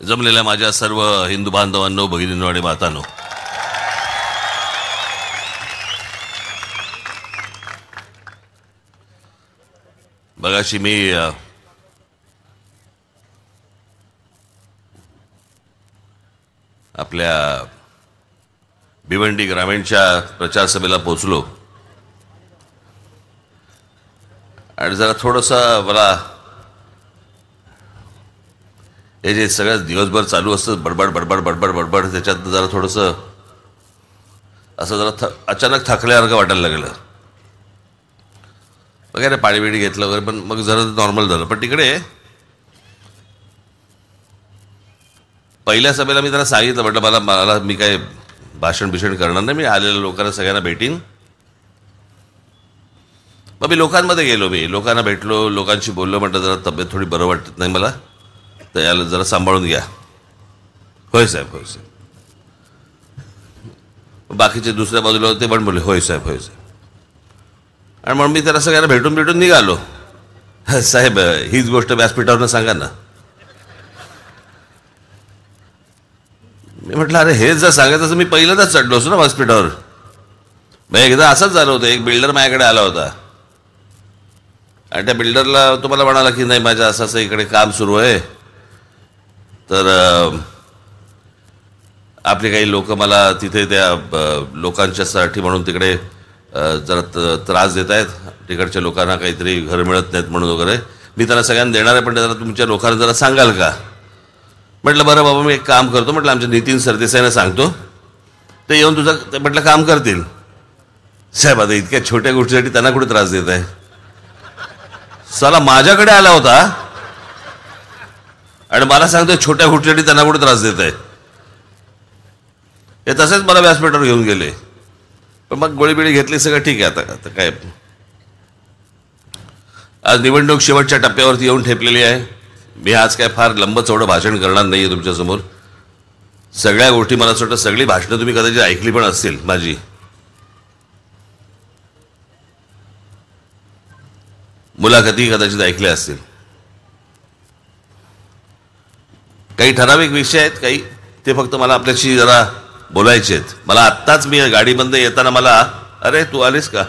जमलेल्या माझ्या सर्व हिंदू बांधवांनो, भगिनींनो आणि मातांनो, बघाशी मी आपल्या भिवंडी ग्रामीणच्या प्रचार सभेला पोहोचलो आणि जरा थोडंसं मला हे जे सगळं दिवसभर चालू असतं बडबड बडबड बडबड बडबड त्याच्यात जरा थोडंसं असं जरा अचानक थकल्यासारखं वाटायला लागलं वगैरे. पाणी बिणी घेतलं वगैरे, पण मग जरा नॉर्मल झालं. पण तिकडे पहिल्या सभेला मी त्यांना सांगितलं, म्हटलं मला मी काय भाषण करणार नाही, मी आलेल्या लोकांना सगळ्यांना भेटीन. मग मी लोकांमध्ये गेलो, मी लोकांना भेटलो, लोकांशी बोललो. म्हटलं जरा तब्येत थोडी बरं वाटत नाही मला, तर याला जरा सांभाळून घ्या. होय साहेब, होय साहेब. बाकीचे दुसऱ्या बाजूला होते पण बोलले होय साहेब, होय साहेब. आणि म्हणून मी त्याला सगळ्यांना भेटून निघालो. साहेब हीच गोष्ट व्यासपीठावरनं सांगा ना. मी म्हटलं अरे हेच जर सांगायचं असं मी पहिल्यांदाच चढलो असतो ना व्यासपीठावर. मग एकदा असंच झालं होतं, एक बिल्डर माझ्याकडे आला होता आणि त्या बिल्डरला तुम्हाला म्हणाला की नाही माझं असं असं इकडे काम सुरू आहे, तर आपले काही लोक मला तिथे त्या लोकांच्यासाठी म्हणून तिकडे जरा त्रास देत आहेत, तिकडच्या लोकांना काहीतरी घर मिळत नाहीत म्हणून वगैरे. मी त्यांना सगळ्यांना देणार आहे, पण जरा तुमच्या लोकांना जरा सांगाल का. म्हटलं बरं बाबा मी एक काम करतो, म्हटलं आमच्या नितीन सरदेसाईंना सांगतो, ते येऊन तुझं म्हटलं काम करतील. साहेब आता इतक्या छोट्या गोष्टीसाठी त्यांना कुठे त्रास देत आहे. साला माझ्याकडे आला होता आणि मला सांगतोय छोट्या गोष्टीसाठी त्यांना कुठे त्रास देत आहे. हे तसेच मला व्यासपीठावर घेऊन गेले, पण मग गोळीबिळी घेतली, सगळं ठीक आहे. आता काय, आज निवडणूक शेवटच्या टप्प्यावरती येऊन ठेपलेली आहे. मी आज काय फार लंब चौडं भाषण करणार नाही आहे तुमच्यासमोर. सगळ्या गोष्टी मला असं वाटतं सगळी भाषणं तुम्ही कदाचित ऐकली पण असतील, माझी मुलाखती कदाचित ऐकल्या असतील. काही ठराविक विषय आहेत, काही ते फक्त मला आपल्याशी जरा बोलायचे आहेत. मला आत्ताच मी गाडीमध्ये येताना मला अरे तू आलीस का,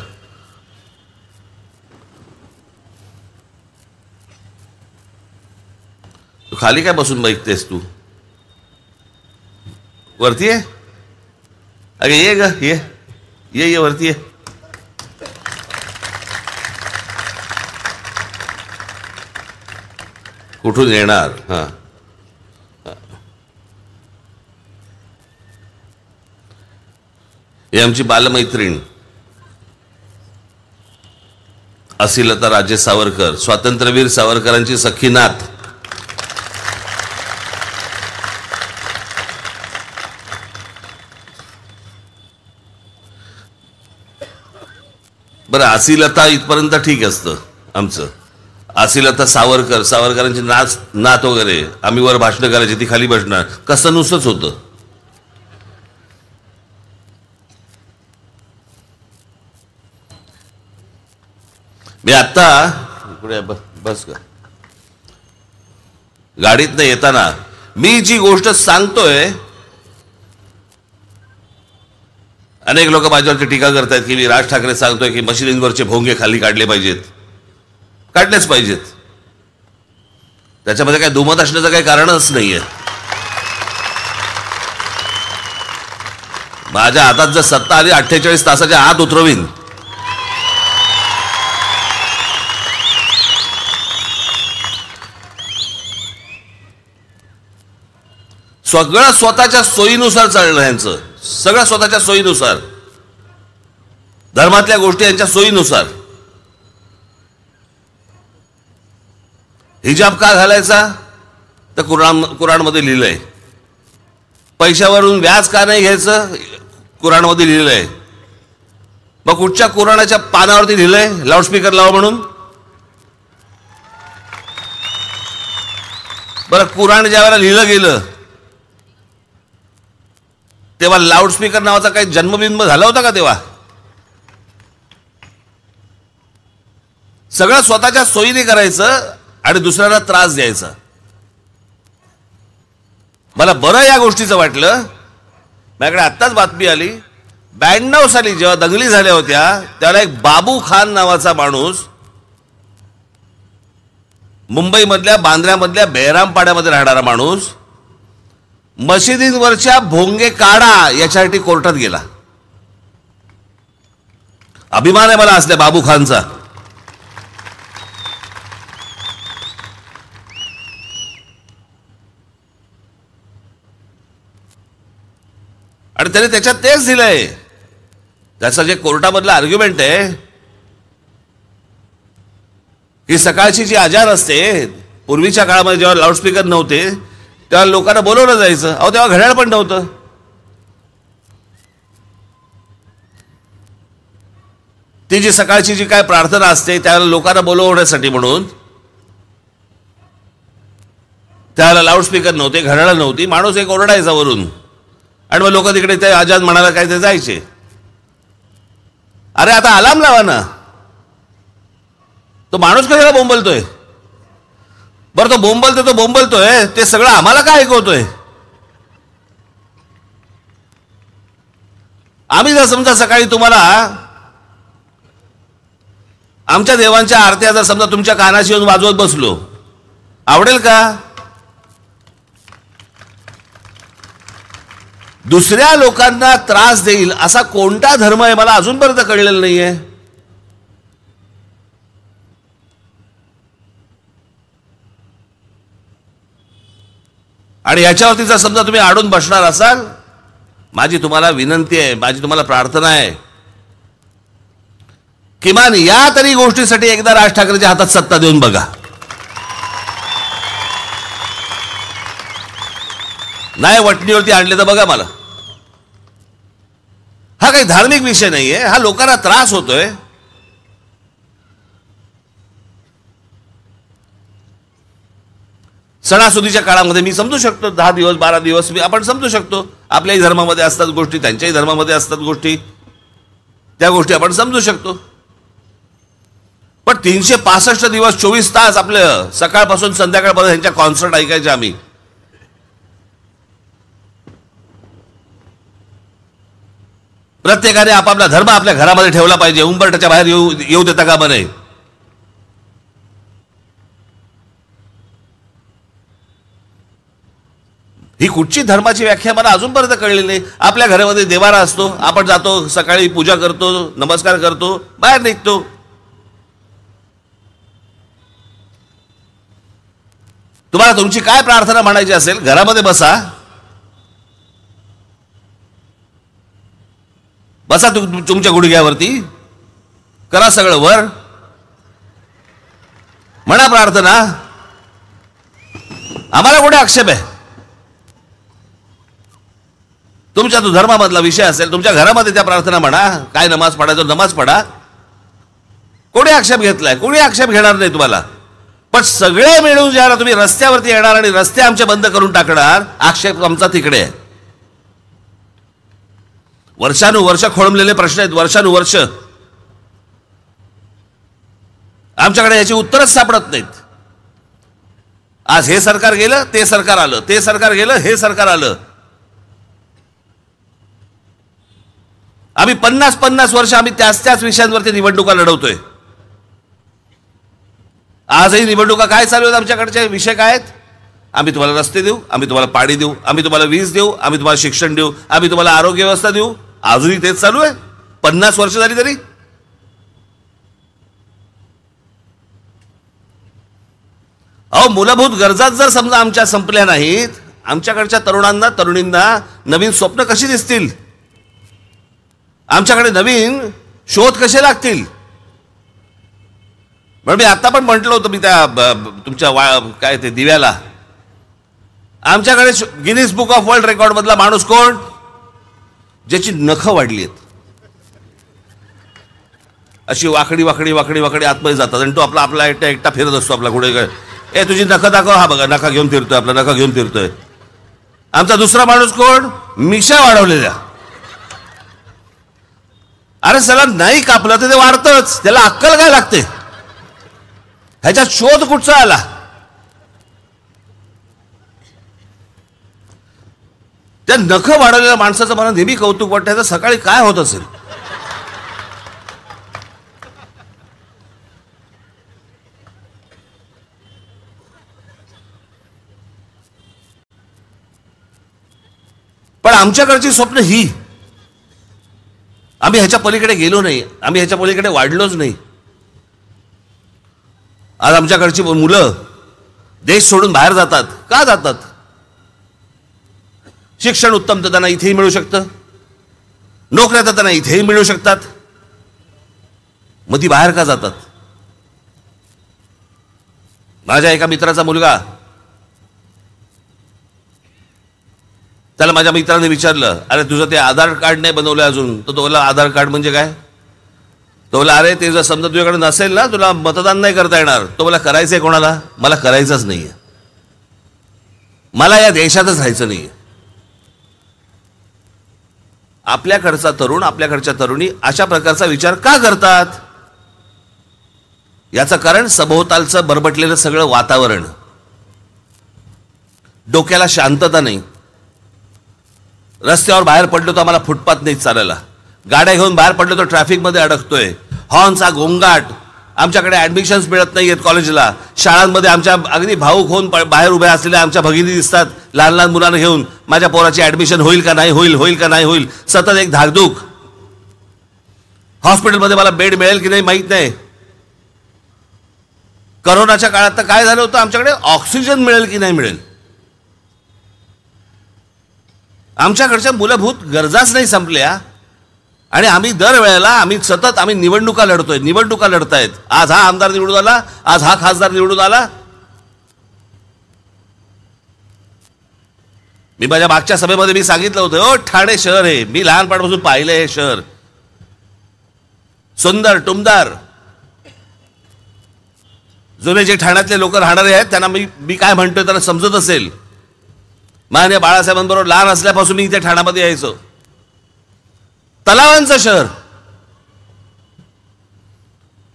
तू खाली काय बसून बघतेस, तू वरती आहे. अगे ये ग, ये वरती ये. कुठून येणार. हा, ही आमची बालमैत्रीण असिलता राजे सावरकर, स्वातंत्र्यवीर सावरकरांची सख्खी नात. बरं असिलता इथपर्यंत ठीक असतं आमचं. असिलता सावरकरांची नात वगैरे आम्ही वर भाषण करायची, ती खाली बसणार, कसं नुसतंच होतं. मी आत्ता इकडे बस का गाडीत नाही येताना मी जी गोष्ट सांगतोय, अनेक लोक माझ्यावरती टीका करतायत की मी राज ठाकरे सांगतोय की मशिदींवरचे भोंगे खाली काढले पाहिजेत. काढलेच पाहिजेत, त्याच्यामध्ये काय दुमत असण्याचं काही कारणच नाहीये. माझ्या हातात जर सत्ता आली 48 तासाच्या आत उतरवीन. सगळं स्वतःच्या सोयीनुसार चालणं यांचं, सगळं स्वतःच्या सोयीनुसार, धर्मातल्या गोष्टी यांच्या सोयीनुसार. हिजाब का घालायचा तर कुराणमध्ये लिहिलंय. पैशावरून व्याज का नाही घ्यायचं कुराणमध्ये लिहिलंय. मग कुठच्या कुराणाच्या पानावरती लिहिलंय लाऊडस्पीकर लावा म्हणून. बरं कुराण ज्या वेळेला लिहिलं गेलं तेव्हा लाऊडस्पीकर नावाचा काही जन्मबिंब झाला होता का तेव्हा. सगळं स्वतःच्या सोयीने करायचं आणि दुसऱ्याला त्रास द्यायचा. मला बरं या गोष्टीचं वाटलं, माझ्याकडे आत्ताच बातमी आली, 92 साली जेव्हा दंगली झाल्या होत्या त्याला एक बाबू खान नावाचा माणूस मुंबईमधल्या बांद्र्यामधल्या बेहरामपाड्यामध्ये राहणारा माणूस मशिदींवरच्या भोंगे काढा याच्यासाठी कोर्टात गेला. अभिमान आहे मला असल्या बाबू खानचा. आणि त्याने त्याच्यात तेच दिलंय. त्याचं जे कोर्टामधलं आर्ग्युमेंट आहे की सकाळची जी अजान असते, पूर्वीच्या काळामध्ये जेव्हा लाऊडस्पीकर नव्हते तेव्हा लोकांना बोलवलं जायचं. अहो तेव्हा घड्याळ पण नव्हतं. ती जी सकाळची जी काय प्रार्थना असते त्याला लोकांना बोलवण्यासाठी म्हणून त्याला लाऊडस्पीकर नव्हते, घड्याळ नव्हती, माणूस एक ओरडायचा वरून आणि मग लोक तिकडे ते आजाद म्हणाला काय ते जायचे. अरे आता अलार्म लावा ना. तो माणूस कशाला बोंबलतोय? बरं तो बोंबलतोय ते सगळं आम्हाला काय ऐकवतोय? आम्ही जर समजा सकाळी तुम्हाला आमच्या देवांच्या आरत्या जर समजा तुमच्या कानाशी येऊन वाजवत बसलो, आवडेल का? दुसऱ्या लोकांना त्रास देईल असा कोणता धर्म आहे मला अजूनपर्यंत कळलेला नाहीये. आणि याच्यावरती जर समजा तुम्ही अडून बसणार असाल, माझी तुम्हाला विनंती आहे, माझी तुम्हाला प्रार्थना आहे, किमान या तरी गोष्टीसाठी एकदा राज ठाकरेच्या हातात सत्ता देऊन बघा. नाही वटणीवरती आणले तर बघा मला. हा काही धार्मिक विषय नाहीये, हा लोकांना त्रास होतोय. सणासुदीच्या काळामध्ये मी समजू शकतो, 10 दिवस 12 दिवस आपण समजू शकतो. आपल्याही धर्मामध्ये असतात गोष्टी, त्यांच्याही धर्मामध्ये असतात गोष्टी, त्या गोष्टी आपण समजू शकतो. पण 365 दिवस 24 तास आपलं सकाळपासून संध्याकाळपर्यंत त्यांच्या कॉन्सर्ट ऐकायचे आम्ही. प्रत्येकाने आपापला धर्म आपल्या घरामध्ये ठेवला पाहिजे, उंबरठ्याच्या बाहेर येऊ देता कामा नये. ही कुठची धर्माची व्याख्या मला अजूनपर्यंत कळली नाही. आपल्या घरामध्ये देवारा असतो, आपण जातो, सकाळी पूजा करतो, नमस्कार करतो, बाहेर निघतो. तुम्हाला तुमची काय प्रार्थना म्हणायची असेल घरामध्ये बसा, बसा तुमच्या गुडघ्यावरती, करा सगळं वर, म्हणा प्रार्थना. आम्हाला कुठे आक्षेप आहे? तुमच्या तो धर्मामधला विषय असेल, तुमच्या घरामध्ये त्या प्रार्थना म्हणा, काय नमाज पडायचं नमाज पडा. कोणी आक्षेप घेतलाय? कोणी आक्षेप घेणार नाही तुम्हाला. पण सगळे मिळून ज्याला तुम्ही रस्त्यावरती येणार आणि रस्ते आमचे बंद करून टाकणार, आक्षेप आमचा तिकडे आहे. वर्षानुवर्ष खोळंबलेले प्रश्न आहेत, वर्षानुवर्ष आमच्याकडे याची उत्तरच सापडत नाहीत. आज हे सरकार गेलं, ते सरकार आलं, ते सरकार गेलं, हे सरकार आलं. आम्ही 50 वर्ष आम्ही त्याच विषयांवरती निवडणुका लढवतोय. आजही निवडणुका काय चालू आहेत? आमच्याकडचे विषय काय आहेत? आम्ही तुम्हाला रस्ते देऊ, आम्ही तुम्हाला पाणी देऊ, आम्ही तुम्हाला वीज देऊ, आम्ही तुम्हाला शिक्षण देऊ, आम्ही तुम्हाला आरोग्य व्यवस्था देऊ. अजूनही तेच चालू आहे 50 वर्ष झाली तरी. अहो मूलभूत गरजाच जर समजा आमच्या संपल्या नाहीत, आमच्याकडच्या तरुणांना तरुणींना नवीन स्वप्न कशी दिसतील? आमच्याकडे नवीन शोध कसे लागतील? म्हणून मी आता पण म्हटलं होतं, मी त्या तुमच्या काय ते दिव्याला, आमच्याकडे Guinness book of world record मधला माणूस कोण? ज्याची नखं वाढली आहेत, अशी वाकडी वाकडी वाकडी वाकडी आतमध्ये जातात आणि तो आपला एकटा फिरत असतो आपला कुठे. ए तुझी नखं दाखव. हा बघा नखा घेऊन फिरतोय, आपला नखा घेऊन फिरतोय. आमचा दुसरा माणूस कोण? मिशा वाढवलेल्या. अरे सला नाही कापलं तर ते वाढतच, त्याला अक्कल काय लागते? ह्याच्यात शोध कुठचा आला? त्या नखं वाढवलेल्या माणसाचं मला नेहमी कौतुक वाटतं, त्याचं सकाळी काय होत असेल. पण आमच्याकडची स्वप्न ही, आम्ही ह्याच्या पलीकडे गेलो नाही, आम्ही ह्याच्या पलीकडे वाढलोच नाही. आज आमच्याकडची मुलं देश सोडून बाहेर जातात. का जातात? शिक्षण उत्तम तर त्यांना इथेही मिळू शकतं, नोकऱ्या तर त्यांना इथेही मिळू शकतात. मग ती बाहेर का जातात? माझ्या एका मित्राचा मुलगा, त्याला माझ्या मित्राने विचारलं, अरे तुझं ते आधार कार्ड नाही बनवलं अजून. तर तो बोला, आधार कार्ड म्हणजे काय? तो बोला, अरे ते जर समजा तुझ्याकडे नसेल ना, तुला मतदान नाही करता येणार. तो बोला, करायचंय कोणाला? मला करायचंच नाहीये, मला या देशातच राहायचं नाहीये. आपल्याकडचा तरुण, आपल्याकडच्या तरुणी अशा प्रकारचा विचार का करतात? याचं कारण सभोवतालचं बरबटलेलं सगळं वातावरण, डोक्याला शांतता नाही. रस्त्यावर बाहेर पडलो तर आम्हाला फुटपाथ नाही चालायला, गाड्या घेऊन बाहेर पडलो तर ट्रॅफिकमध्ये अडकतोय, हॉर्नचा गोंगाट. आमच्याकडे ऍडमिशन्स मिळत नाहीयेत कॉलेजला. शाळांमध्ये आमच्या अगदी भाऊक होऊन बाहेर उभ्या असलेल्या आमच्या भगिनी दिसतात, लहान लहान मुलांना घेऊन, माझ्या पोराची ऍडमिशन होईल का नाही होईल, होईल का नाही होईल. सतत एक धाकधूक. हॉस्पिटलमध्ये मला बेड मिळेल की नाही माहीत नाही. करोनाच्या काळात तर काय झालं होतं, आमच्याकडे ऑक्सिजन मिळेल की नाही मिळेल. आमच्याकडच्या मूलभूत गरजाच नाही संपल्या. आणि आम्ही दरवेळेला आम्ही निवडणुका लढतोय, निवडणुका लढतायत. आज हा आमदार निवडून आला, आज हा खासदार निवडून आला. मी माझ्या मागच्या सभेमध्ये मी सांगितलं होतं, ओ ठाणे शहर आहे, मी लहानपणापासून पाहिलं हे शहर, सुंदर टुमदार. जुने जे ठाण्यातले लोक राहणारे आहेत त्यांना मी काय म्हणतोय त्यांना समजत असेल. माननीय बाळासाहेबांबरोबर लहान असल्यापासून मी इथे ठाण्यामध्ये यायचो. तलावांचं शहर,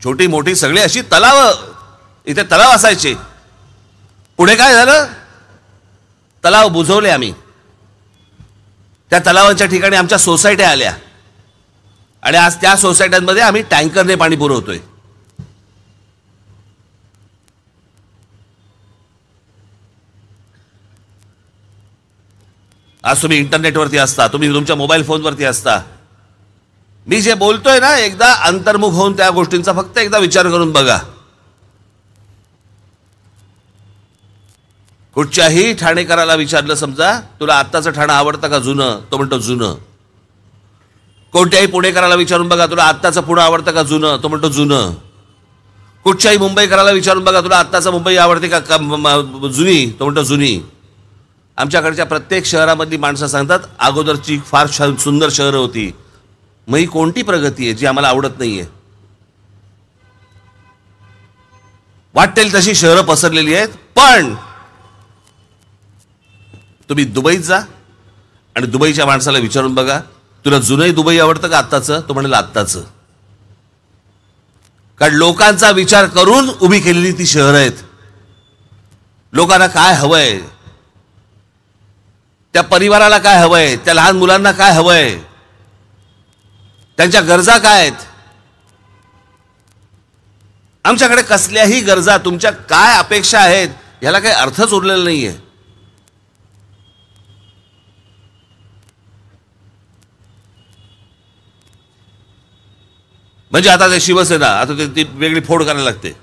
छोटी मोठी सगळी अशी तलाव, इथे तलाव असायचे. पुढे काय झालं, तलाव बुजवले आम्ही. त्या तलावांच्या ठिकाणी आमच्या सोसायट्या आल्या आणि आज त्या सोसायट्यांमध्ये आम्ही टँकरने पाणी पुरवतोय. आज तुम्ही इंटरनेटवरती असता, तुम्ही तुमच्या मोबाईल फोनवरती असता. मी जे बोलतोय ना, एकदा अंतर्मुख होऊन त्या गोष्टींचा फक्त एकदा विचार करून बघा. कुठच्याही ठाणेकराला विचारलं, समजा तुला आत्ताचं ठाणं आवडतं का जुनं, तो म्हणतो जुनं. कोणत्याही पुणेकराला विचारून बघा, तुला आत्ताचं पुणे आवडतं का जुनं, तो म्हणतो जुनं. कुठच्याही मुंबईकराला विचारून बघा, तुला आत्ताचं मुंबई आवडते का जुनी, तो म्हणतो जुनी. आमच्याकडच्या प्रत्येक शहरामधली माणसं सांगतात, अगोदरची फार सुंदर शहरं होती. मग ही कोणती प्रगती आहे जी आम्हाला आवडत नाहीये? वाटेल तशी शहरं पसरलेली आहेत. पण तुम्ही दुबईत जा आणि दुबईच्या माणसाला विचारून बघा, तुला जुनही दुबई आवडतं का आत्ताचं, तो म्हणेल आत्ताचं. कारण लोकांचा विचार करून उभी केलेली ती शहरं आहेत. लोकांना काय हवंय, त्या परिवाराला काय हवंय, त्या लहान मुलांना काय हवंय, त्यांच्या गरजा काय आहेत. आमच्याकडे कसल्याही गरजा, तुमच्या काय अपेक्षा आहेत, याला काही अर्थच उरलेला नाहीये. म्हणजे आता ते शिवसेना, आता ती वेगळी फोड करायला लागते,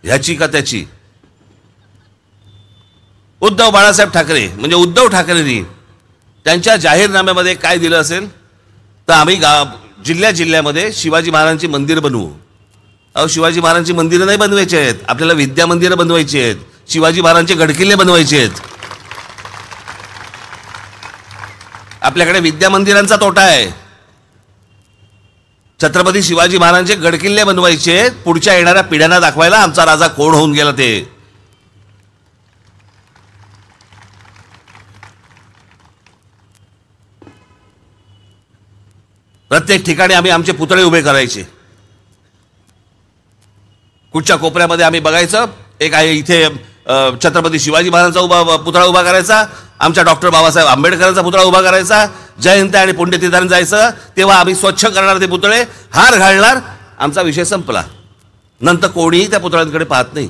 ह्याची का त्याची. उद्धव बाळासाहेब ठाकरे म्हणजे उद्धव ठाकरेंनी त्यांच्या जाहीरनाम्यामध्ये काय दिलं असेल, तर आम्ही जिल्ह्यामध्ये शिवाजी महाराजांची मंदिर बनवू. अहो, शिवाजी महाराजांची मंदिरं नाही बनवायची आहेत, आपल्याला विद्या मंदिरं बनवायची आहेत, शिवाजी महाराजांचे गडकिल्ले बनवायचे आहेत. आपल्याकडे विद्या मंदिरांचा तोटा आहे. छत्रपती शिवाजी महाराजांचे गडकिल्ले बनवायचे आहेत, पुढच्या येणाऱ्या पिढ्यांना दाखवायला आमचा राजा कोण होऊन गेला ते. प्रत्येक ठिकाणी आम्ही आमचे पुतळे उभे करायचे. कुठच्या कोपऱ्यामध्ये आम्ही बघायचं, एक आहे इथे छत्रपती शिवाजी महाराजांचा पुतळा उभा करायचा आमच्या डॉक्टर बाबासाहेब आंबेडकरांचा पुतळा उभा करायचा, जयंती आणि पुण्यतिथीला जायचं, तेव्हा आम्ही स्वच्छ करणार ते पुतळे, हार घालणार, आमचा विषय संपला. नंतर कोणीही त्या पुतळ्यांकडे पाहत नाही.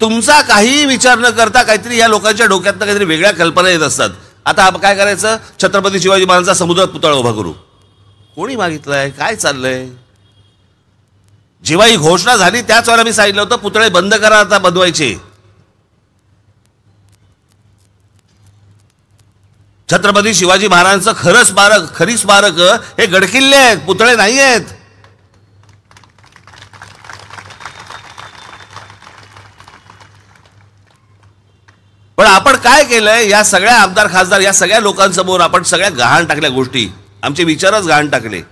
तुमचा काही विचार न करता काहीतरी या लोकांच्या डोक्यातनं काहीतरी वेगळ्या कल्पना येत असतात. आता काय करायचं, छत्रपती शिवाजी महाराजांचा समुद्रात पुतळा उभा करू. कोणी मागितलंय, काय चाललंय? जेव्हा ही घोषणा झाली त्याच वेळेला मी सांगितलं होतं पुतळे बंद करा आता बनवायचे. छत्रपती शिवाजी महाराजांचं खरं स्मारक, खरी स्मारक हे गडकिल्ले आहेत, पुतळे नाही आहेत. पण आपण काय केलंय, या सगळ्या आमदार खासदार या सगळ्या लोकांसमोर आपण सगळ्या गहाण टाकल्या गोष्टी, आमचे विचारच गहाण टाकले.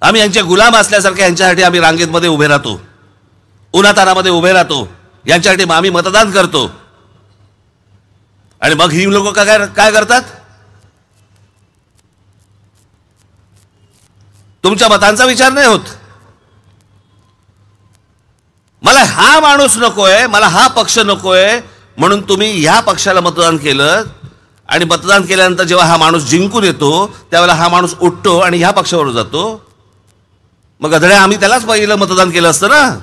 आम्ही यांचे गुलाम असल्यासारखे यांच्यासाठी आम्ही रांगेमध्ये उभे राहतो, उन्हातानामध्ये उभे राहतो, यांच्यासाठी आम्ही मतदान करतो. आणि मग ही लोक काय करतात, तुमच्या मतांचा विचार नाही होत. मला हा माणूस नकोय, मला हा पक्ष नकोय म्हणून तुम्ही ह्या पक्षाला मतदान केलं, आणि मतदान केल्यानंतर जेव्हा हा माणूस जिंकून येतो त्यावेळेला हा माणूस उठतो आणि ह्या पक्षावर जातो. मग गधड्या आम्ही त्यालाच पहिलं मतदान केलं असतं ना.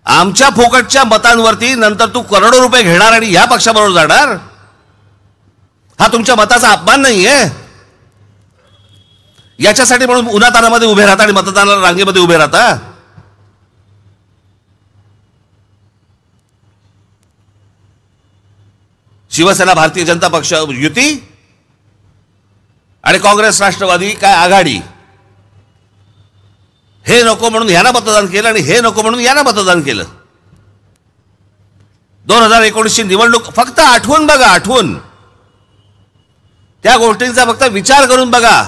आमच्या फुकटच्या मतांवरती नंतर तू करोडो रुपये घेणार आणि ह्या पक्षाबरोबर जाणार, हा तुमच्या मताचा अपमान नाहीये. याच्यासाठी म्हणून उन्हातानामध्ये उभे राहता आणि मतदानाला रांगेमध्ये उभे राहता. शिवसेना भारतीय जनता पक्ष युती आणि काँग्रेस राष्ट्रवादी काय आघाडी, हे नको म्हणून ह्याला मतदान केलं आणि हे नको म्हणून याला मतदान केलं. 2019ची निवडणूक फक्त आठवून बघा, आठवून त्या गोष्टींचा फक्त विचार करून बघा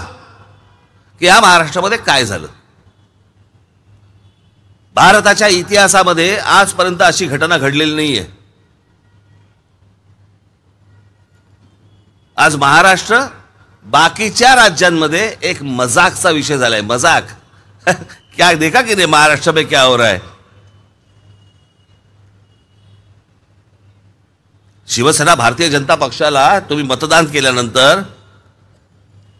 की या महाराष्ट्रामध्ये काय झालं. भारताच्या इतिहासामध्ये आजपर्यंत अशी घटना घडलेली नाहीये. आज महाराष्ट्र बाकीच्या राज्यांमध्ये एक मजाकचा विषय झालाय. मजाक क्या देखा कि नहीं महाराष्ट्र में क्या हो रहा है. शिवसेना भारतीय जनता पक्षाला तुम्ही मतदान केल्यानंतर,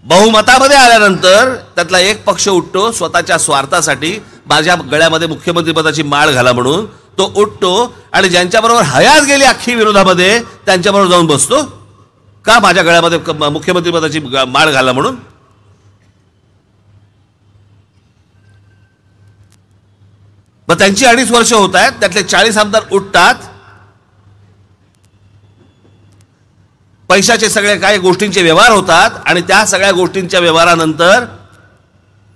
बहुमतामध्ये आल्यानंतर त्यातला एक पक्ष उठतो स्वतःच्या स्वार्थासाठी, माझ्या गळ्यामध्ये मुख्यमंत्री पदाची माळ घाला म्हणून तो उठतो, आणि ज्यांच्याबरोबर हयात गेली अख्खी विरोधामध्ये त्यांच्याबरोबर जाऊन बसतो. का? माझ्या गळ्यामध्ये मुख्यमंत्री पदाची माळ घाला म्हणून. मग त्यांची 2.5 वर्ष होत आहेत, त्यातले 40 आमदार उठतात, पैशाचे सगळे काही गोष्टींचे व्यवहार होतात, आणि त्या सगळ्या गोष्टींच्या व्यवहारानंतर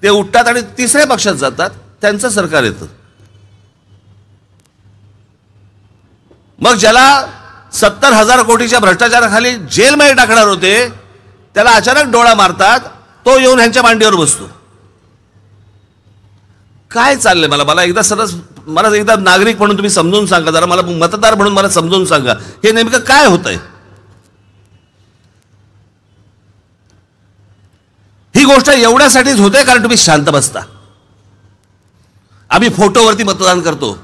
ते उठतात आणि तिसऱ्या पक्षात जातात, त्यांचं सरकार येतं. मग ज्याला 70,000 कोटीच्या भ्रष्टाचाराखाली जेलमध्ये टाकणार होते त्याला अचानक डोळा मारतात, तो येऊन ह्यांच्या मांडीवर बसतो. काय चाललंय? मला एकदा नागरिक म्हणून तुम्ही समजून सांगा, जरा मला मतदार म्हणून मला समजून सांगा, हे नेमकं काय होतंय. ही गोष्ट एवढ्यासाठीच होते कारण तुम्ही शांत बसता. आम्ही फोटोवरती मतदान करतो.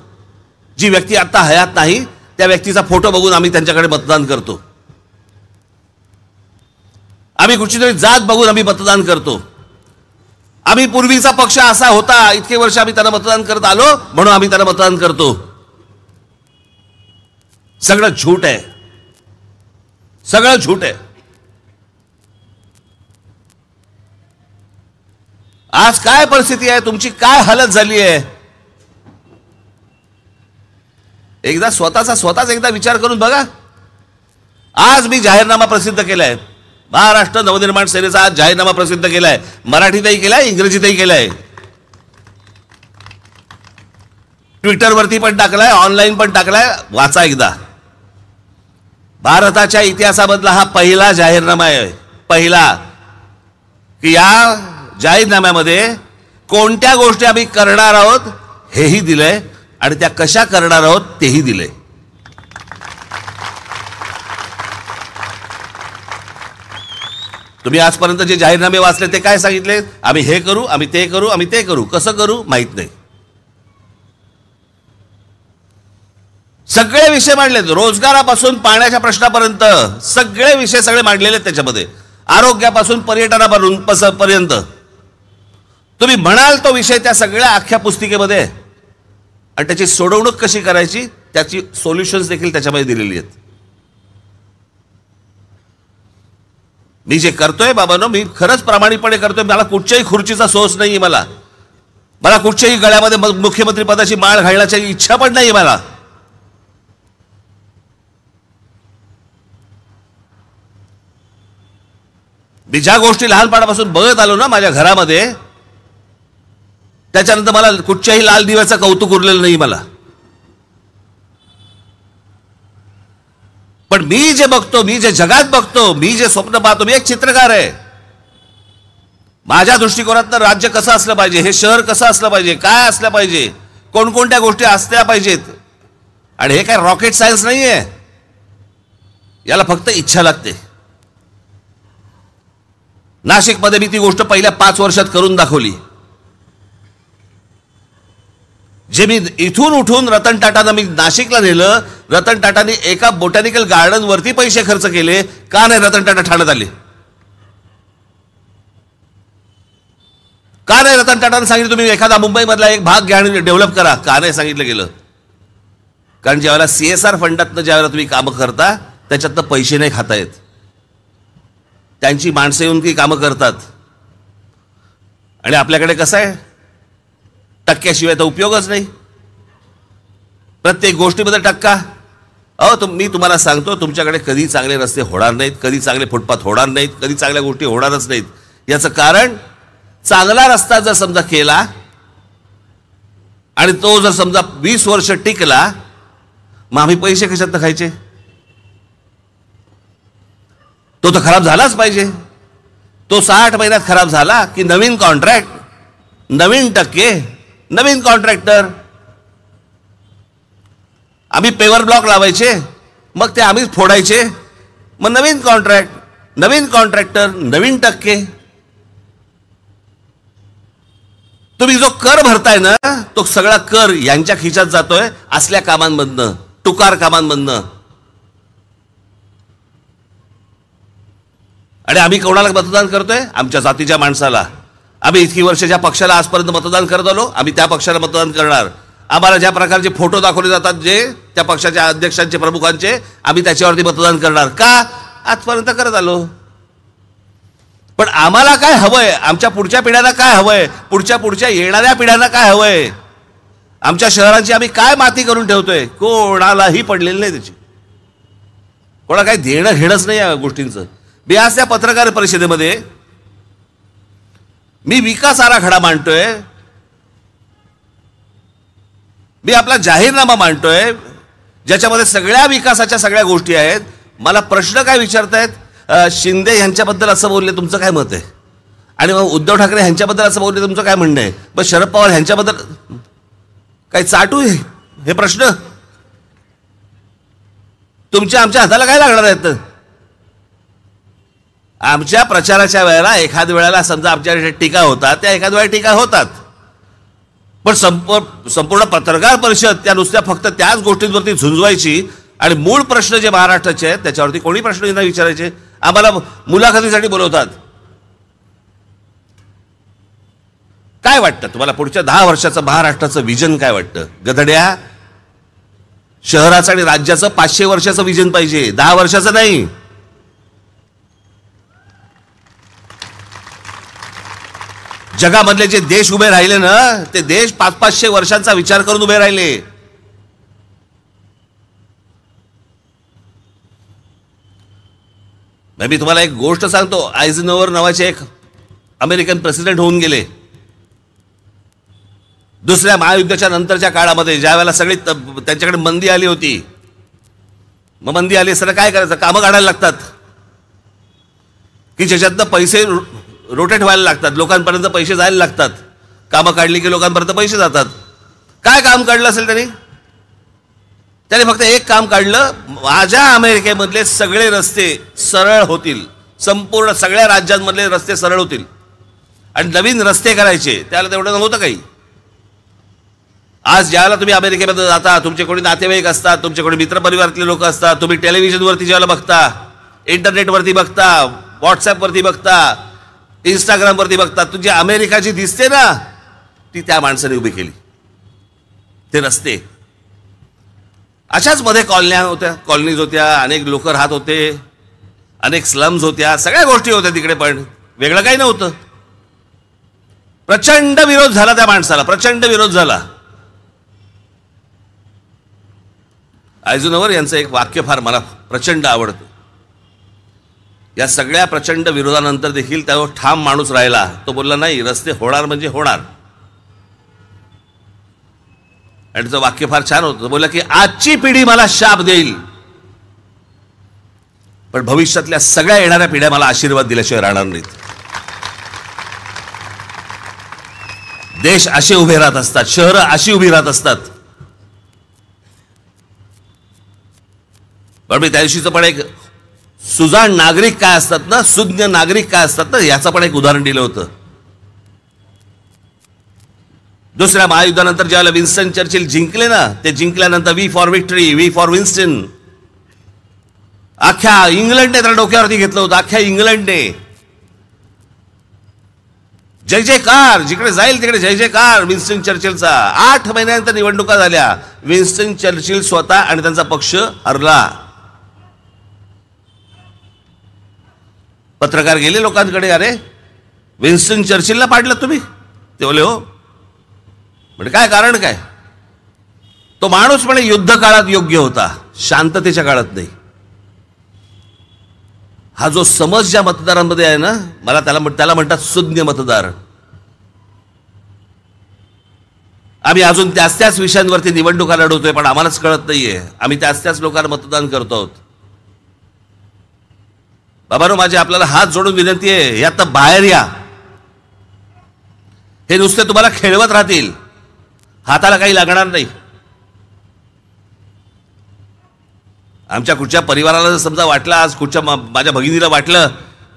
जी व्यक्ती आता हयात नाही त्या व्यक्तीचा फोटो बघून आम्ही त्यांच्याकडे मतदान करतो. आम्ही कुठलीतरी जात बघून आम्ही मतदान करतो. आम्ही पूर्वीचा पक्ष असा होता, इतके वर्ष आम्ही त्यांना मतदान करत आलो म्हणून आम्ही त्यांना मतदान करतो. सगळं झूट आहे, सगळं झूट आहे. आज काय परिस्थिती आहे, तुमची काय हालत झाली आहे, एकदा स्वतःच एकदा विचार करून बघा. आज मी जाहीरनामा प्रसिद्ध केलाय, महाराष्ट्र नवनिर्माण सेनेचा आज जाहीरनामा प्रसिद्ध केलाय. मराठीतही केलाय, इंग्रजीतही केलाय, ट्विटरवरती पण टाकलाय, ऑनलाईन पण टाकलाय. वाचा एकदा. भारताच्या इतिहासामधला हा पहिला जाहीरनामा आहे, पहिला, की या जाहीरनाम्यामध्ये कोणत्या गोष्टी आम्ही करणार आहोत हेही दिलंय आणि त्या कशा करणार आहोत तेही दिलंय. तुम्ही आजपर्यंत जे जाहीरनामे वाचले ते काय सांगितले? आम्ही हे करू, आम्ही ते करू, आम्ही ते करू. कसं करू माहित नाही. सगळे विषय मांडलेत, रोजगारापासून पाण्याच्या प्रश्नापर्यंत सगळे विषय सगळे मांडलेले आहेत त्याच्यामध्ये. आरोग्यापासून पर्यटनापर्यंत तुम्ही म्हणाल तो विषय त्या सगळ्या अख्ख्या पुस्तिकेमध्ये. आणि त्याची सोडवणूक कशी करायची त्याची सोल्युशन्स देखील त्याच्यामध्ये दिलेली आहेत. मी जे करतोय बाबांनो, मी खरंच प्रामाणिकपणे करतोय. मला कुठच्याही खुर्चीचा सोर्स नाही. मला कुठच्याही गळ्यामध्ये मुख्यमंत्री पदाची माळ घालण्याची इच्छा पण नाही मला. मी ज्या गोष्टी लहानपणापासून बघत आलो ना माझ्या घरामध्ये, त्याच्यानंतर मला कुठच्याही लाल दिव्याचं कौतुक उरलेलं नाही मला. पण मी जे बघतो, मी जे जगात बघतो, मी जे स्वप्न पाहतो, मी एक चित्रकार आहे. माझ्या दृष्टिकोनातनं राज्य कसं असलं पाहिजे, हे शहर कसं असलं पाहिजे, काय असलं पाहिजे, कोणकोणत्या गोष्टी असल्या पाहिजेत. आणि हे काय रॉकेट सायन्स नाहीये. याला फक्त इच्छा लागते. नाशिकमध्ये मी ती गोष्ट पहिल्या 5 वर्षात करून दाखवली. जे मी इथून उठून रतन टाटांना मी नाशिकला नेलं. रतन टाटांनी एका बोटॅनिकल गार्डन वरती पैसे खर्च केले. का नाही रतन टाटा ठाण्यात आले? का नाही रतन टाटांनी सांगितलं तुम्ही एखादा मुंबईमधला एक भाग घ्या आणि डेव्हलप करा? का नाही सांगितलं गेलं? कारण ज्यावेळेला CSR फंडातनं ज्यावेळेला तुम्ही कामं करता त्याच्यातनं पैसे नाही खाता येत. त्यांची माणसं येऊन ती कामं करतात. आणि आपल्याकडे कसं आहे, टक्क्याशिवाय तर उपयोगच नाही. प्रत्येक गोष्टीमध्ये टक्का. मी तुम्हाला सांगतो, तुमच्याकडे कधी चांगले रस्ते होणार नाहीत, कधी चांगले फुटपाथ होणार नाहीत, कधी चांगल्या गोष्टी होणारच नाहीत. याचं कारण, चांगला रस्ता जर समजा केला आणि तो जर समजा 20 वर्ष टिकला, मग आम्ही पैसे कशात खायचे? तो तर खराब झालाच पाहिजे. तो 60 महिन्यात खराब झाला की नवीन कॉन्ट्रॅक्ट, नवीन टक्के, नवीन कॉन्ट्रॅक्टर. आम्ही पेवर ब्लॉक लावायचे, मग ते आम्हीच फोडायचे, मग नवीन कॉन्ट्रॅक्ट, नवीन कॉन्ट्रॅक्टर, नवीन टक्के. तुम्ही जो कर भरताय ना, तो सगळा कर यांच्या खिशात जातोय असल्या कामांमधनं, टुकार कामांमधनं. आणि आम्ही कोणाला मतदान करतोय? आमच्या जातीच्या माणसाला. आम्ही इतकी वर्ष ज्या पक्षाला आजपर्यंत मतदान करत आलो, आम्ही त्या पक्षाला मतदान करणार. आम्हाला ज्या प्रकारचे फोटो दाखवले जातात जे त्या पक्षाच्या अध्यक्षांचे, प्रमुखांचे, आम्ही त्याच्यावरती मतदान करणार. का? आजपर्यंत करत आलो. पण आम्हाला काय हवंय? आमच्या पुढच्या पिढ्यांना काय हवंय? पुढच्या येणाऱ्या पिढ्यांना काय हवंय? आमच्या शहरांची आम्ही काय माती करून ठेवतोय? कोणालाही पडलेली नाही त्याची. कोणा काही देणं घेणंच नाही या गोष्टींचं. मी आज त्या पत्रकार परिषदेमध्ये मी विकास आराखडा मांडतोय, मी आपला जाहीरनामा मांडतोय, ज्याच्यामध्ये सगळ्या विकासाच्या सगळ्या गोष्टी आहेत. मला प्रश्न काय विचारतायत? शिंदे यांच्याबद्दल असं बोलले, तुमचं काय मत आहे? आणि मग उद्धव ठाकरे यांच्याबद्दल असं बोलले, तुमचं काय म्हणणं आहे? मग शरद पवार यांच्याबद्दल काय चाटू हे प्रश्न? तुमच्या आमच्या हाताला काय लागणार आहेत? आमच्या प्रचाराच्या वेळेला एखाद्या वेळेला समजा आमच्या टीका होतात, त्या एखाद्या वेळेला टीका होतात. पण संपूर्ण पत्रकार परिषद त्या नुसत्या फक्त त्याच गोष्टींवरती झुंजवायची आणि मूळ प्रश्न जे महाराष्ट्राचे आहेत त्याच्यावरती कोणी प्रश्न नाही विचारायचे. आम्हाला मुलाखतीसाठी बोलवतात. काय वाटतं तुम्हाला पुढच्या 10 वर्षाचं महाराष्ट्राचं विजन काय वाटतं? गधड्या, शहराचं आणि राज्याचं 500 वर्षाचं विजन पाहिजे, 10 वर्षाचं नाही. जगामधले जे देश उभे राहिले ना, ते देश 500-500 वर्षांचा विचार करून उभे राहिले. मी तुम्हाला एक गोष्ट सांगतो. आयझनहोवर नावाचे एक अमेरिकन प्रेसिडेंट होऊन गेले. दुसऱ्या महायुद्धाच्या नंतरच्या काळामध्ये ज्या वेळेला सगळी त्यांच्याकडे मंदी आली होती, मग मंदी आली असताना काय करायचं? कामं काढायला लागतात की ज्याच्यातनं पैसे रोटेट व्हायला लागतात, लोकांपर्यंत पैसे जायला लागतात. कामं काढली की लोकांपर्यंत पैसे जातात. काय काम काढलं असेल त्याने फक्त एक काम काढलं, माझ्या अमेरिकेमधले सगळे रस्ते सरळ होतील, संपूर्ण सगळ्या राज्यांमधले रस्ते सरळ होतील आणि नवीन रस्ते करायचे, त्याला तेवढं नव्हतं काही. आज ज्यावेळेला तुम्ही अमेरिकेमध्ये जाता, तुमचे कोणी नातेवाईक असतात, तुमचे कोणी मित्रपरिवारातले लोक असतात, तुम्ही टेलिव्हिजनवरती ज्यावेळेला बघता, इंटरनेटवरती बघता, व्हॉट्सॲपवरती बघता, इंस्टाग्रामवरती बघता, तुझी अमेरिका जी दिसते ना ती त्या माणसाने उभी केली. ते रस्ते अशाच मध्ये कॉलन्या होत्या, कॉलनीज होत्या, अनेक लोक राहत होते, अनेक स्लम्स होत्या, सगळ्या गोष्टी होत्या तिकडे, पण वेगळं काही नव्हतं. प्रचंड विरोध झाला त्या माणसाला, प्रचंड विरोध झाला. आयझनहोवर यांचं एक वाक्य फार मला प्रचंड आवडतं. या सगळ्या प्रचंड विरोधानंतर देखील त्यावर ठाम माणूस राहिला. तो बोलला नाही, रस्ते होणार म्हणजे होणार. आणि त्याचं वाक्य फार छान होतं. बोलला की आजची पिढी मला शाप देईल, पण भविष्यातल्या सगळ्या येणाऱ्या पिढ्या मला आशीर्वाद दिल्याशिवाय राहणार नाहीत. देश असे उभे राहत असतात, शहरं अशी उभी राहत असतात. पण मी त्या दिवशीचं पण एक सुजाण नागरिक काय असतात ना, सुज्ञ नागरिक काय असतात ना, याचं पण एक उदाहरण दिलं होतं. दुसऱ्या महायुद्धानंतर ज्यावेळेला विन्स्टन चर्चिल जिंकले ना, ते जिंकल्यानंतर V for victory, V for Winston, अख्ख्या इंग्लंडने त्याला डोक्यावरती घेतलं होतं. अख्ख्या इंग्लंडने जय जयकार, जिकडे जाईल तिकडे जय जयकार विन्स्टन चर्चिलचा. 8 महिन्यानंतर निवडणुका झाल्या, विन्स्टन चर्चिल स्वतः आणि त्यांचा पक्ष हरला. पत्रकार गेले लोकांकडे, अरे विन्स्टन चर्चिलला पाडलं तुम्ही? ते बोले हो. म्हणजे काय कारण काय? तो माणूस म्हणे युद्ध काळात योग्य होता, शांततेच्या काळात नाही. हा जो समज ज्या मतदारांमध्ये आहे ना, मला त्याला म्हणतात सुज्ञ मतदार. आम्ही अजून त्याच विषयांवरती निवडणुका लढवतोय, पण आम्हालाच कळत नाहीये. आम्ही त्याच लोकांना मतदान करतो आहोत. बाबांनो, माझी आपल्याला हात जोडून विनंती आहे, यात बाहेर या. हे नुसते तुम्हाला खेळवत राहतील, हाताला काही लागणार नाही. आमच्या कुठच्या परिवाराला जर समजा वाटलं, आज कुठच्या माझ्या भगिनीला वाटलं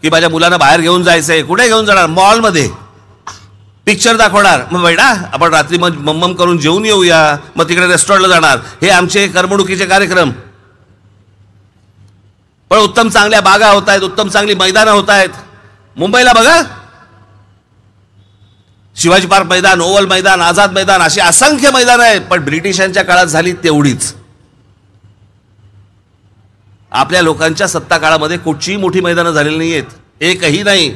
की माझ्या मुलांना बाहेर घेऊन जायचंय, कुठे घेऊन जाणार? मॉलमध्ये पिक्चर दाखवणार. मग बेटा आपण रात्री मग मम्मम करून जेवून येऊया, मग तिकडे रेस्टॉरंटला जाणार. हे आमचे करमणुकीचे कार्यक्रम. पण उत्तम चांगल्या बागा होत आहेत, उत्तम चांगली मैदानं होत आहेत. मुंबईला बघा, शिवाजी पार्क मैदान, ओव्हल मैदान, आझाद मैदान, अशी असंख्य मैदान आहेत. पण ब्रिटिशांच्या काळात झाली तेवढीच. आपल्या लोकांच्या सत्ता काळामध्ये कुठचीही मोठी मैदानं झालेली नाही आहेत, एकही नाही.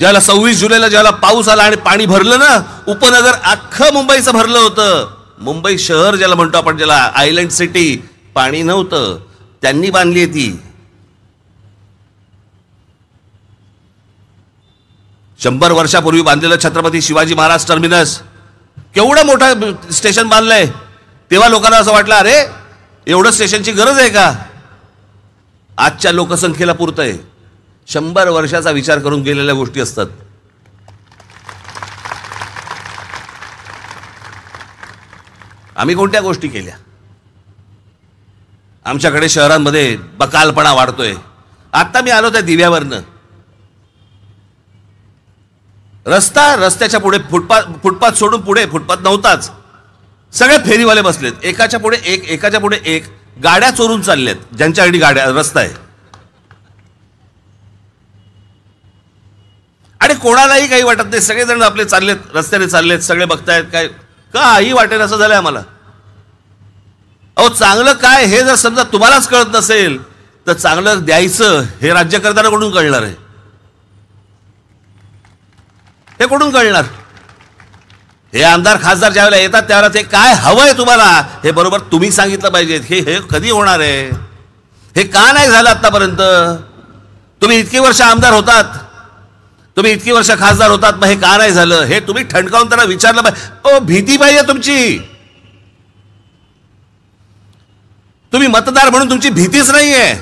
ज्याला 26 जुलैला ज्याला पाऊस आला आणि पाणी भरलं ना, उपनगर अख्खं मुंबईचं भरलं होतं. मुंबई शहर ज्याला म्हणतो आपण, ज्याला आयलंड सिटी, पाणी नव्हतं, त्यांनी बांधली ती. 100 वर्षापूर्वी बांधलेलं छत्रपती शिवाजी महाराज टर्मिनस, केवढं मोठं स्टेशन बांधलंय. तेव्हा लोकांना असं वाटलं, अरे एवढं स्टेशनची गरज आहे का? आजच्या लोकसंख्येला पुरतंय. 100 वर्षाचा विचार करून गेलेल्या गोष्टी असतात. आम्ही कोणत्या गोष्टी केल्या? आमच्याकडे शहरांमध्ये बकालपणा वाढतोय. आता मी आलो त्या दिव्यावरनं, रस्त्याच्या पुढे फुटपाथ सोडून पुढे फुटपाथ नव्हताच, सगळे फेरीवाले बसलेत, एकाच्या पुढे एक. गाड्या चोरून चालल्यात, ज्यांच्याकडे गाड्या रस्ता आहे. आणि कोणालाही काही वाटत नाही, सगळेजण आपले चाललेत, रस्त्याने चाललेत, सगळे बघतायत. काय काही वाटेल असं झालंय आम्हाला. अहो, चांगलं काय हे जर समजा तुम्हालाच कळत नसेल, तर चांगलं द्यायचं हे राज्यकर्त्यांना कुठून कळणार आहे? हे कुठून कळणार? हे आमदार खासदार ज्यावेळेला येतात त्यावेळेला ते काय हवंय तुम्हाला हे बरोबर तुम्ही सांगितलं पाहिजे. हे कधी होणार आहे? हे का नाही झालं आतापर्यंत? तुम्ही इतकी वर्ष आमदार होतात, तुम्ही इतकी वर्ष खासदार होतात, मग हे का नाही झालं हे तुम्ही ठणकावून त्यांना विचारलं पाहिजे. ओ, भीती पाहिजे तुमची. तुम्ही मतदार म्हणून तुमची भीतीच नाहीये.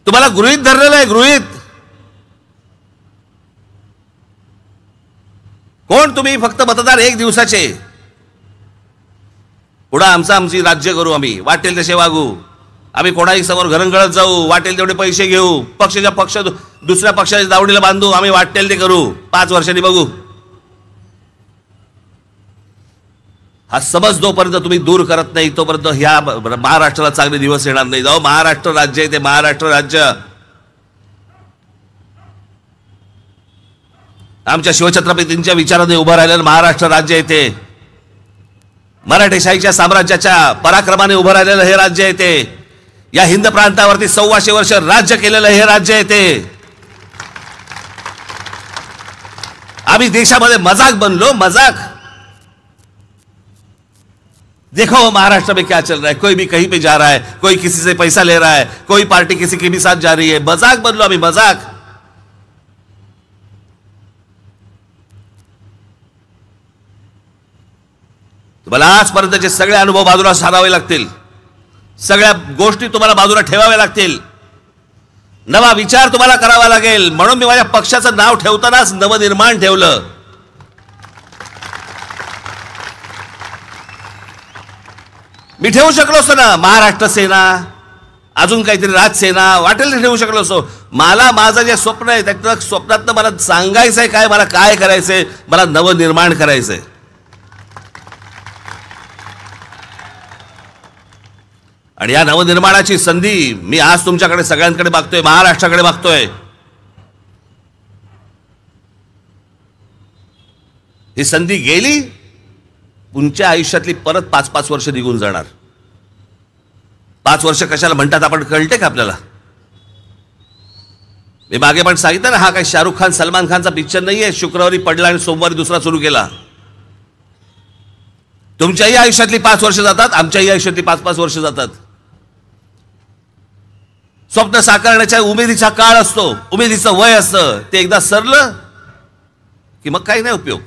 तुम्हाला गृहीत धरलेलं आहे, गृहीत. कोण तुम्ही? फक्त मतदार 1 दिवसाचे. पुढं आमची राज्य करू, आम्ही वाटेल तसे वागू. आम्ही कोणाही समोर घरंगळत जाऊ, वाटेल तेवढे पैसे घेऊ, पक्ष दुसऱ्या पक्षाच्या दावणीला बांधू, आम्ही वाटेल ते करू, 5 वर्षांनी बघू. हा समज जोपर्यंत तुम्ही दूर करत नाही तोपर्यंत ह्या महाराष्ट्राला चांगले दिवस येणार नाही. जाऊ, महाराष्ट्र राज्य आहे ते महाराष्ट्र राज्य. आमच्या शिवछत्रपतींच्या विचाराने उभं राहिलेलं महाराष्ट्र राज्य आहे ते. मराठेशाहीच्या साम्राज्याच्या पराक्रमाने उभं राहिलेलं हे राज्य आहे ते. या हिंद प्रांतावरती 125 वर्ष राज्य केलेलं हे राज्य आहे ते. आम्ही देशामध्ये मजाक बनलो, मजाक. देखो महाराष्ट्र में क्या चल रहा है, कोई भी कहीं पे जा रहा है, कोई किसी से पैसा ले रहा है, कोई पार्टी किसी के भी साथ जा रही है. मजाक बनलो आम्ही, मजाक. तुम्हाला आजपर्यंतचे सगळे अनुभव बाजूला सारावे लागतील, सगळ्या गोष्टी तुम्हाला बाजूला ठेवाव्या लागतील, नवा विचार तुम्हाला करावा लागेल. म्हणून मी माझ्या पक्षाचं नाव ठेवतानाच नवनिर्माण ठेवलं. मी ठेवू शकलो असतो ना महाराष्ट्र सेना, अजून काहीतरी राजसेना, वाटेल ते ठेवू शकलो असतो. मला माझं जे स्वप्न आहे त्या स्वप्नातनं मला सांगायचंय काय, मला काय करायचंय, मला नवनिर्माण करायचंय. आणि या नवनिर्माणाची संधी मी आज तुमच्याकडे सगळ्यांकडे बघतोय, महाराष्ट्राकडे बघतोय. ही संधी गेली, तुमच्या आयुष्यातली परत 5-5 वर्ष निघून जाणार. 5 वर्ष कशाला म्हणतात आपण कळते का आपल्याला? मी मागे पण सांगितलं ना, हा काही शाहरुख खान सलमान खानचा पिक्चर नाहीये, शुक्रवारी पडला आणि सोमवारी दुसरा सुरू केला. तुमच्याही आयुष्यातली 5 वर्ष जातात, आमच्याही आयुष्यातली 5-5 वर्ष जातात. स्वप्न साकारण्याच्या उमेदीचा काळ असतो, उमेदीचं वय असतं. ते एकदा सरलं की मग काही नाही उपयोग.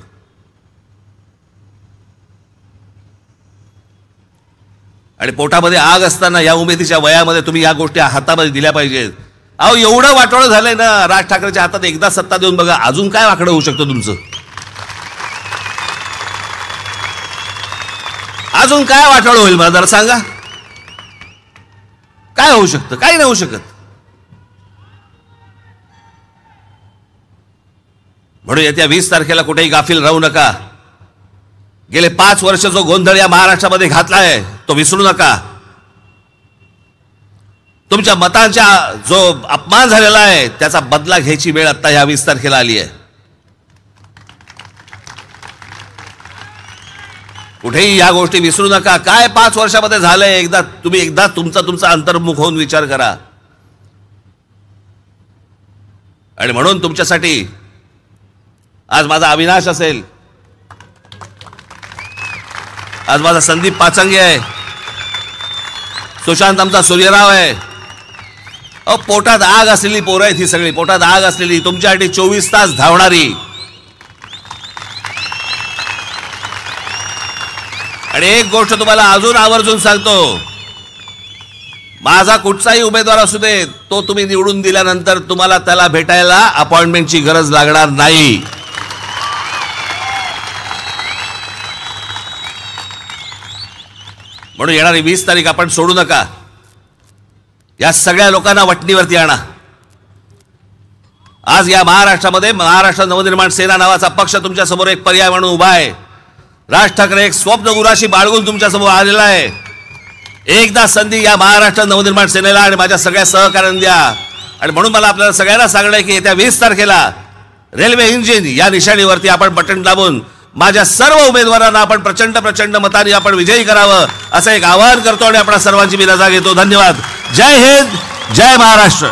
आणि पोटामध्ये आग असताना या उमेदीच्या वयामध्ये तुम्ही या गोष्टी हातामध्ये दिल्या पाहिजेत. अहो, एवढं वाटोळं झालंय ना, राज ठाकरेच्या हातात एकदा सत्ता देऊन बघा, अजून काय वाकडं होऊ शकतं तुमचं? अजून काय वाटोळं होईल मला जरा सांगा? काय होऊ शकतं? काही नाही होऊ शकत. म्हणून येत्या 20 तारखेला कुठेही गाफील राहू नका. गेले 5 वर्ष जो गोंधळ या महाराष्ट्रामध्ये घातलाय तो विसरू नका. तुमच्या मतांचा जो अपमान झालेला आहे त्याचा बदला घ्यायची वेळ आता या 20 तारखेला आली आहे. कुठेही या गोष्टी विसरू नका. काय 5 वर्षामध्ये झालंय, एकदा तुमचा अंतर्मुख होऊन विचार करा. आणि म्हणून तुमच्यासाठी आज माझा अविनाश असेल, आज माझा संदीप पाचंगे आहे, सुशांत आमचा सूर्यराव आहे. अहो, पोटात आग असलेली पोरं आहेत ही सगळी, पोटात आग असलेली, तुमच्यासाठी 24 तास धावणारी. आणि एक गोष्ट तुम्हाला अजून आवर्जून सांगतो, माझा कुठचाही उमेदवार असू दे, तो तुम्ही निवडून दिल्यानंतर तुम्हाला त्याला भेटायला अपॉइंटमेंटची गरज लागणार नाही. म्हणून येणारी 20 तारीख आपण सोडू नका. या सगळ्या लोकांना वटणीवरती आणा. आज या महाराष्ट्रामध्ये महाराष्ट्र नवनिर्माण सेना नावाचा पक्ष तुमच्या समोर एक पर्याय म्हणून उभा आहे. राज ठाकरे एक स्वप्न उराशी बाळगून तुमच्या समोर आलेला आहे. एकदा संधी या महाराष्ट्र नवनिर्माण सेनेला आणि माझ्या सगळ्या सहकार्यांना द्या. आणि म्हणून मला आपल्याला सगळ्यांना सांगणं आहे की येत्या 20 तारखेला रेल्वे इंजिन या निशाणीवरती आपण बटन दाबून माझ्या सर्व उमेदवारांना आपण प्रचंड मतांनी आपण विजयी करावं असं एक आवाहन करतो आणि आपल्या सर्वांची मी रजा घेतो. धन्यवाद. जय हिंद, जय महाराष्ट्र.